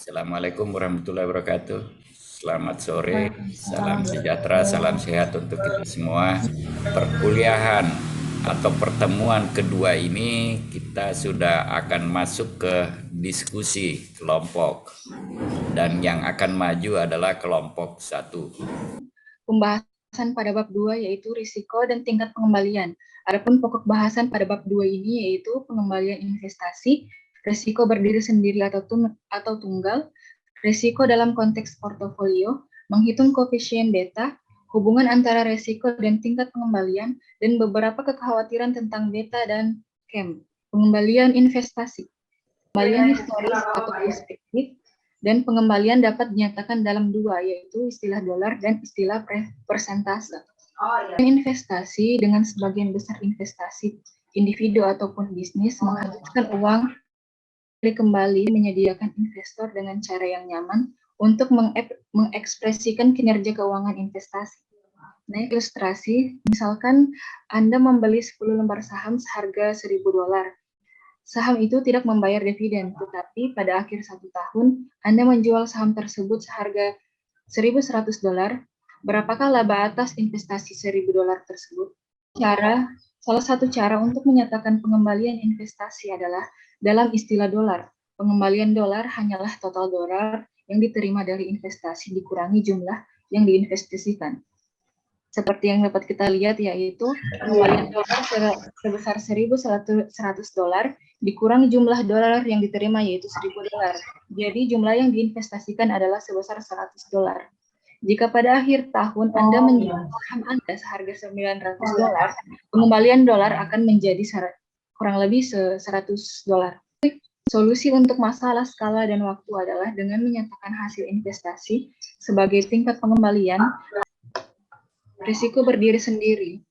Assalamualaikum warahmatullahi wabarakatuh. Selamat sore, Waalaikumsalam. salam sejahtera, salam sehat untuk kita semua. Perkuliahan atau pertemuan kedua ini kita sudah akan masuk ke diskusi kelompok. Dan yang akan maju adalah kelompok 1. Pembahasan pada bab 2 yaitu risiko dan tingkat pengembalian. Adapun pokok bahasan pada bab 2 ini yaitu pengembalian investasi, risiko berdiri sendiri atau tunggal, risiko dalam konteks portofolio, menghitung koefisien beta, hubungan antara risiko dan tingkat pengembalian, dan beberapa kekhawatiran tentang beta dan CAM. Pengembalian investasi, pengembalian historis atau perspektif, dan pengembalian dapat dinyatakan dalam dua, yaitu istilah dolar dan istilah persentase. Investasi dengan sebagian besar investasi individu ataupun bisnis menghabiskan uang kembali menyediakan investor dengan cara yang nyaman untuk mengekspresikan kinerja keuangan investasi. Nah, ilustrasi, misalkan Anda membeli 10 lembar saham seharga $1.000. Saham itu tidak membayar dividen, tetapi pada akhir 1 tahun, Anda menjual saham tersebut seharga $1.100. Berapakah laba atas investasi $1.000 tersebut? Salah satu cara untuk menyatakan pengembalian investasi adalah dalam istilah dolar. Pengembalian dolar hanyalah total dolar yang diterima dari investasi dikurangi jumlah yang diinvestasikan. Seperti yang dapat kita lihat, yaitu pengembalian dolar sebesar $1.100 dikurangi jumlah dolar yang diterima, yaitu $1.000. Jadi jumlah yang diinvestasikan adalah sebesar $100. Jika pada akhir tahun Anda menjual saham Anda seharga $900, pengembalian dolar akan menjadi kurang lebih $100. Solusi untuk masalah skala dan waktu adalah dengan menyatakan hasil investasi sebagai tingkat pengembalian. Risiko berdiri sendiri.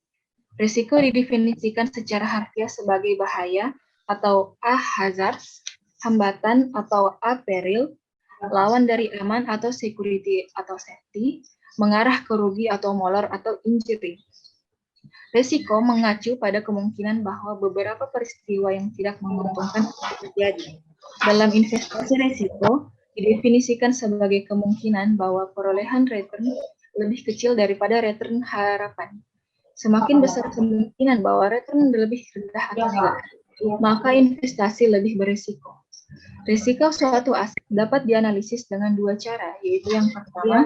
Risiko didefinisikan secara harfiah sebagai bahaya atau A hazards, hambatan atau A peril, lawan dari aman atau security atau safety, mengarah ke rugi atau molor atau injury. Risiko mengacu pada kemungkinan bahwa beberapa peristiwa yang tidak menguntungkan terjadi. Dalam investasi risiko didefinisikan sebagai kemungkinan bahwa perolehan return lebih kecil daripada return harapan. Semakin besar kemungkinan bahwa return lebih rendah atau negatif, maka investasi lebih berisiko. Risiko suatu aset dapat dianalisis dengan dua cara, yaitu yang pertama,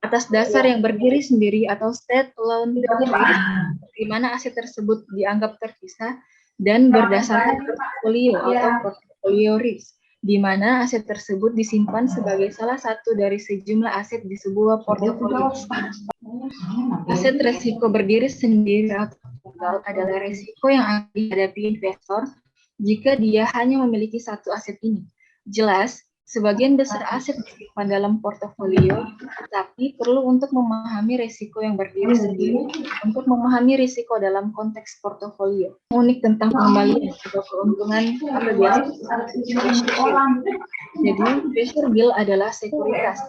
atas dasar yang berdiri sendiri atau stand-alone risk, di mana aset tersebut dianggap terpisah, dan berdasarkan portfolio atau portfolio risk, di mana aset tersebut disimpan sebagai salah satu dari sejumlah aset di sebuah portofolio. Aset risiko berdiri sendiri atau tunggal adalah risiko yang akan dihadapi investor jika dia hanya memiliki satu aset ini. Jelas, sebagian besar aset disimpan dalam portofolio, tetapi perlu untuk memahami risiko yang berdiri sendiri untuk memahami risiko dalam konteks portofolio. Unik tentang pengembalian atau keuntungan atau biasa jadi, treasury bill adalah sekuritas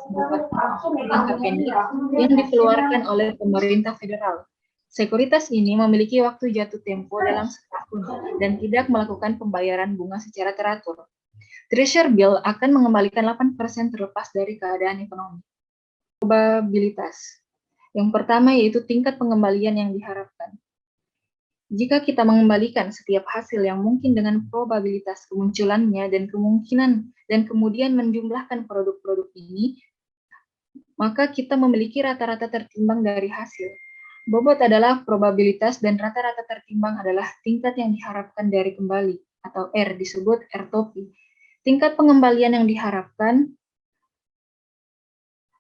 jangka pendek yang dikeluarkan oleh pemerintah federal. Sekuritas ini memiliki waktu jatuh tempo dalam setahun dan tidak melakukan pembayaran bunga secara teratur. Treasury bill akan mengembalikan 8% terlepas dari keadaan ekonomi. Probabilitas. Yang pertama yaitu tingkat pengembalian yang diharapkan. Jika kita mengembalikan setiap hasil yang mungkin dengan probabilitas kemunculannya dan kemungkinan dan kemudian menjumlahkan produk-produk ini, maka kita memiliki rata-rata tertimbang dari hasil. Bobot adalah probabilitas dan rata-rata tertimbang adalah tingkat yang diharapkan dari kembali, atau R disebut R-topi. Tingkat pengembalian yang diharapkan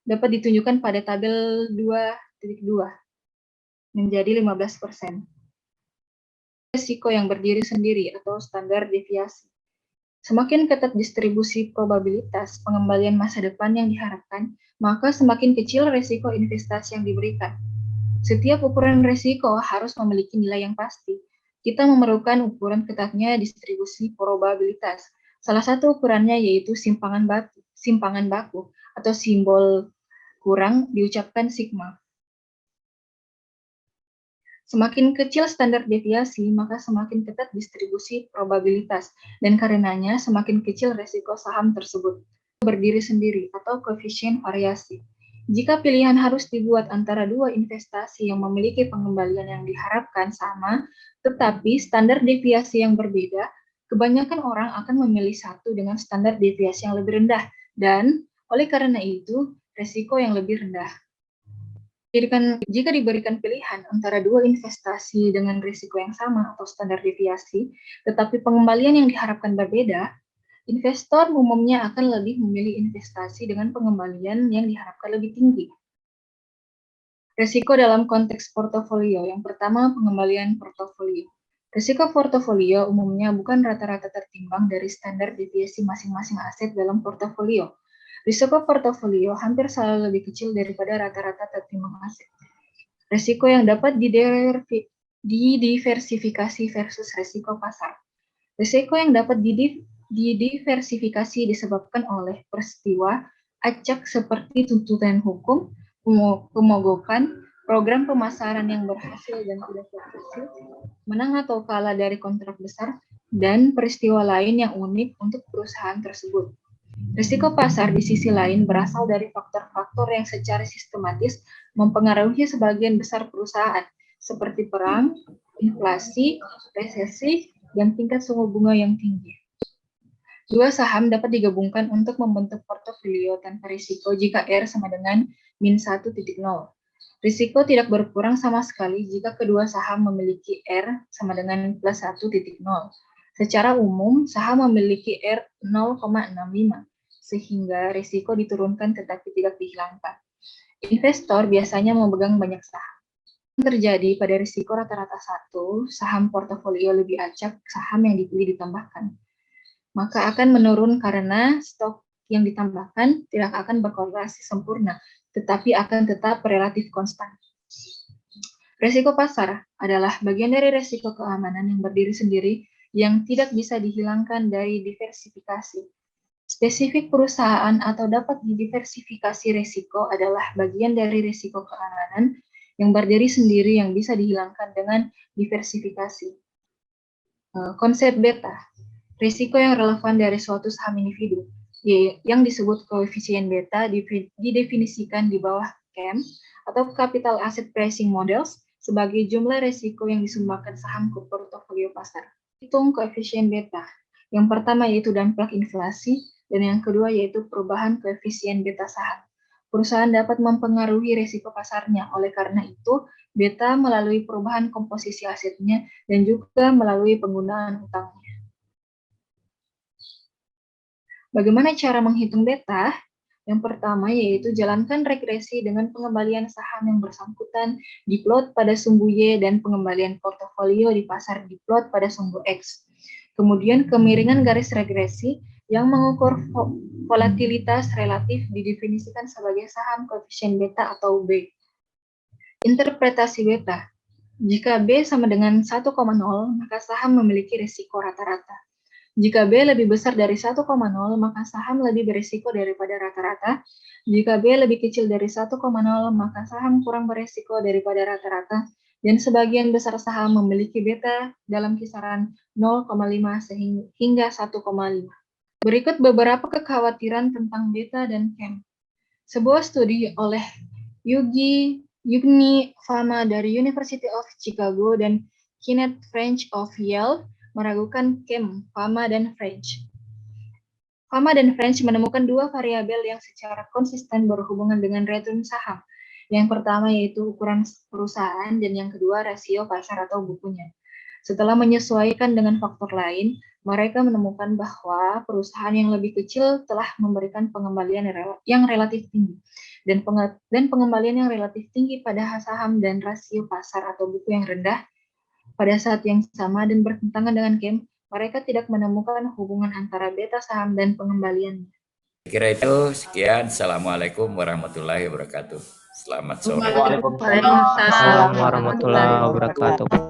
dapat ditunjukkan pada tabel 2.2 menjadi 15%. Risiko yang berdiri sendiri atau standar deviasi. Semakin ketat distribusi probabilitas pengembalian masa depan yang diharapkan, maka semakin kecil risiko investasi yang diberikan. Setiap ukuran risiko harus memiliki nilai yang pasti. Kita memerlukan ukuran ketatnya distribusi probabilitas. Salah satu ukurannya yaitu simpangan baku atau simbol kurang diucapkan sigma. Semakin kecil standar deviasi, maka semakin ketat distribusi probabilitas, dan karenanya semakin kecil resiko saham tersebut. berdiri sendiri atau koefisien variasi. Jika pilihan harus dibuat antara dua investasi yang memiliki pengembalian yang diharapkan sama, tetapi standar deviasi yang berbeda, kebanyakan orang akan memilih satu dengan standar deviasi yang lebih rendah, dan oleh karena itu, resiko yang lebih rendah. Jika diberikan pilihan antara dua investasi dengan risiko yang sama atau standar deviasi, tetapi pengembalian yang diharapkan berbeda, investor umumnya akan lebih memilih investasi dengan pengembalian yang diharapkan lebih tinggi. Risiko dalam konteks portofolio. Yang pertama, pengembalian portofolio. Risiko portofolio umumnya bukan rata-rata tertimbang dari standar deviasi masing-masing aset dalam portofolio. Risiko portofolio hampir selalu lebih kecil daripada rata-rata tertimbang aset. Risiko yang dapat didiversifikasi versus risiko pasar. Risiko yang dapat didiversifikasi disebabkan oleh peristiwa acak seperti tuntutan hukum, pemogokan, program pemasaran yang berhasil dan tidak berhasil, menang atau kalah dari kontrak besar, dan peristiwa lain yang unik untuk perusahaan tersebut. Risiko pasar di sisi lain berasal dari faktor-faktor yang secara sistematis mempengaruhi sebagian besar perusahaan, seperti perang, inflasi, resesi, dan tingkat suku bunga yang tinggi. Dua saham dapat digabungkan untuk membentuk portofolio tanpa risiko jika R sama dengan min 1.0. Risiko tidak berkurang sama sekali jika kedua saham memiliki R sama dengan plus 1.0. Secara umum, saham memiliki R 0,65, sehingga risiko diturunkan tetapi tidak dihilangkan. Investor biasanya memegang banyak saham. Terjadi pada risiko rata-rata 1, saham portofolio lebih acak saham yang dipilih ditambahkan. Maka akan menurun karena stok yang ditambahkan tidak akan berkorelasi sempurna, tetapi akan tetap relatif konstan. Risiko pasar adalah bagian dari risiko keamanan yang berdiri sendiri yang tidak bisa dihilangkan dari diversifikasi. Spesifik perusahaan atau dapat didiversifikasi risiko adalah bagian dari risiko keamanan yang berdiri sendiri yang bisa dihilangkan dengan diversifikasi. Konsep beta. Risiko yang relevan dari suatu saham individu, yang disebut koefisien beta, didefinisikan di bawah CAM atau Capital Asset Pricing Models sebagai jumlah risiko yang disumbangkan saham ke portofolio pasar. Hitung koefisien beta. Yang pertama yaitu dampak inflasi, dan yang kedua yaitu perubahan koefisien beta saham. Perusahaan dapat mempengaruhi risiko pasarnya, oleh karena itu, beta melalui perubahan komposisi asetnya dan juga melalui penggunaan utangnya. Bagaimana cara menghitung beta? Yang pertama yaitu jalankan regresi dengan pengembalian saham yang bersangkutan diplot pada sumbu Y dan pengembalian portofolio di pasar diplot pada sumbu X. Kemudian kemiringan garis regresi yang mengukur volatilitas relatif didefinisikan sebagai saham koefisien beta atau B. Interpretasi beta. Jika B sama dengan 1,0, maka saham memiliki risiko rata-rata. Jika B lebih besar dari 1,0, maka saham lebih berisiko daripada rata-rata. Jika B lebih kecil dari 1,0, maka saham kurang berisiko daripada rata-rata. Dan sebagian besar saham memiliki beta dalam kisaran 0,5 hingga 1,5. Berikut beberapa kekhawatiran tentang beta dan CAM. Sebuah studi oleh Yugni Fama dari University of Chicago dan Kenneth French of Yale meragukan CAM, Fama dan French. Fama dan French menemukan dua variabel yang secara konsisten berhubungan dengan return saham. Yang pertama yaitu ukuran perusahaan dan yang kedua rasio pasar atau bukunya. Setelah menyesuaikan dengan faktor lain, mereka menemukan bahwa perusahaan yang lebih kecil telah memberikan pengembalian yang relatif tinggi dan pengembalian yang relatif tinggi pada saham dan rasio pasar atau buku yang rendah. Pada saat yang sama dan bertentangan dengan CAM, mereka tidak menemukan hubungan antara beta saham dan pengembaliannya. Kira itu sekian. Assalamualaikum warahmatullahi wabarakatuh. Selamat sore. Waalaikumsalam warahmatullahi wabarakatuh.